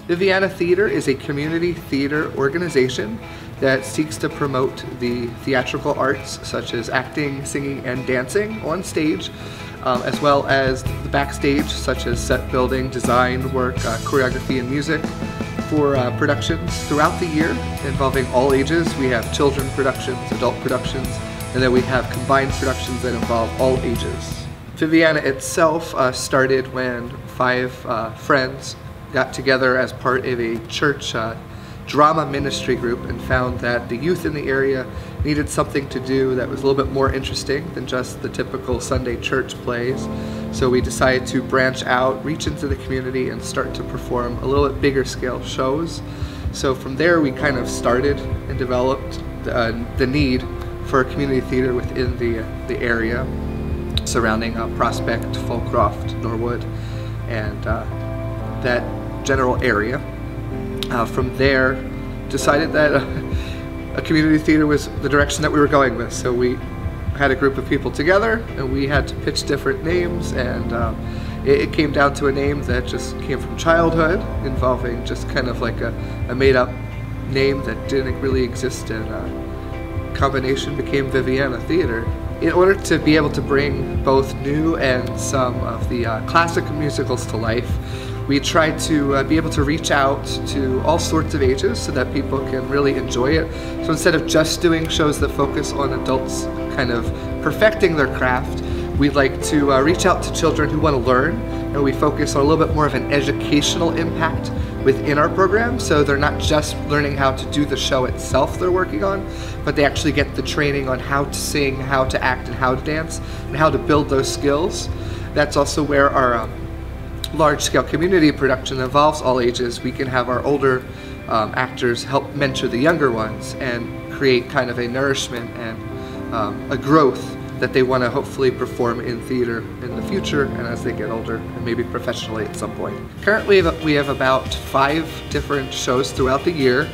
Viviana Theater is a community theater organization that seeks to promote the theatrical arts such as acting, singing, and dancing on stage, as well as the backstage such as set building, design work, choreography, and music for productions throughout the year involving all ages. We have children productions, adult productions, and then we have combined productions that involve all ages. Viviana itself started when 5 friends got together as part of a church drama ministry group and found that the youth in the area needed something to do that was a little bit more interesting than just the typical Sunday church plays. So we decided to branch out, reach into the community, and start to perform a little bit bigger scale shows. So from there we kind of started and developed the need for a community theater within the area surrounding Prospect, Falcroft, Norwood, and that general area. From there, decided that a community theater was the direction that we were going with. So we had a group of people together and we had to pitch different names, and it came down to a name that just came from childhood, involving just kind of like a made-up name that didn't really exist, and combination became Viviana Theater. In order to be able to bring both new and some of the classic musicals to life, we try to be able to reach out to all sorts of ages so that people can really enjoy it. So instead of just doing shows that focus on adults kind of perfecting their craft, we'd like to reach out to children who want to learn, and we focus on a little bit more of an educational impact within our program, so they're not just learning how to do the show itself they're working on, but they actually get the training on how to sing, how to act, and how to dance, and how to build those skills. That's also where our large-scale community production involves all ages. We can have our older actors help mentor the younger ones and create kind of a nourishment and a growth that they want to hopefully perform in theater in the future and as they get older, and maybe professionally at some point. Currently we have about 5 different shows throughout the year.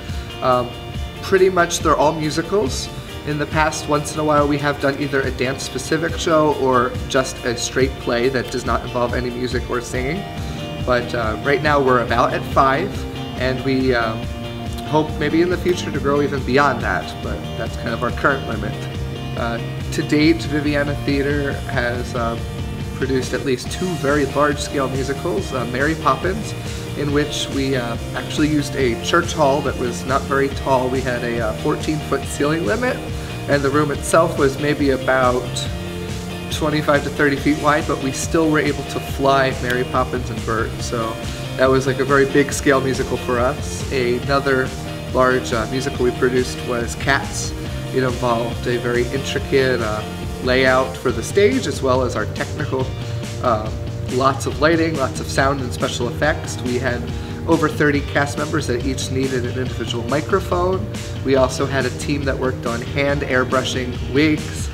Pretty much they're all musicals. In the past, once in a while, we have done either a dance-specific show or just a straight play that does not involve any music or singing. But right now we're about at 5, and we hope maybe in the future to grow even beyond that, but that's kind of our current limit. To date, Viviana Theater has produced at least 2 very large-scale musicals, Mary Poppins, in which we actually used a church hall that was not very tall. We had a 14-foot ceiling limit, and the room itself was maybe about 25 to 30 feet wide, but we still were able to fly Mary Poppins and Bert, so that was like a very big scale musical for us. Another large musical we produced was Cats. It involved a very intricate layout for the stage, as well as our technical lots of lighting, lots of sound and special effects. We had over 30 cast members that each needed an individual microphone. We also had a team that worked on hand airbrushing wigs,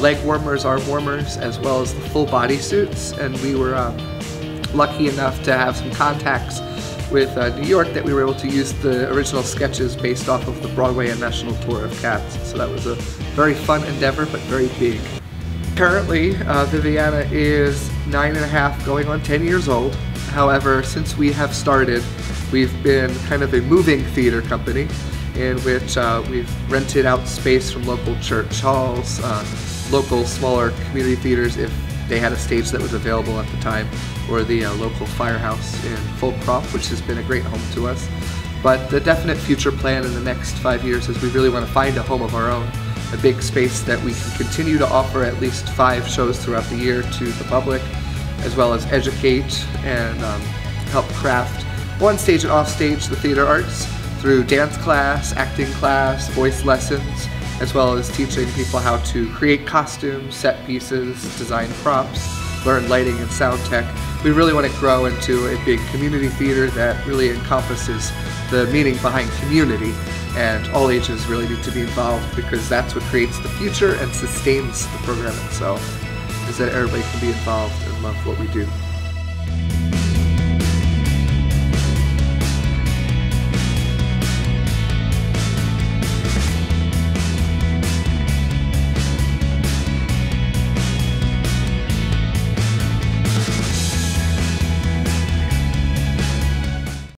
leg warmers, arm warmers, as well as the full body suits. And we were lucky enough to have some contacts with New York that we were able to use the original sketches based off of the Broadway and national tour of Cats. So that was a very fun endeavor, but very big. Currently, Viviana is 9.5 going on 10 years old. However, since we have started, we've been kind of a moving theater company in which we've rented out space from local church halls, local smaller community theaters if they had a stage that was available at the time, or the local firehouse in Falcroft, which has been a great home to us. But the definite future plan in the next 5 years is we really want to find a home of our own, a big space that we can continue to offer at least 5 shows throughout the year to the public, as well as educate and help craft on stage and off stage the theater arts through dance class, acting class, voice lessons, as well as teaching people how to create costumes, set pieces, design props, learn lighting and sound tech. We really want to grow into a big community theater that really encompasses the meaning behind community, and all ages really need to be involved, because that's what creates the future and sustains the program itself, is that everybody can be involved and love what we do.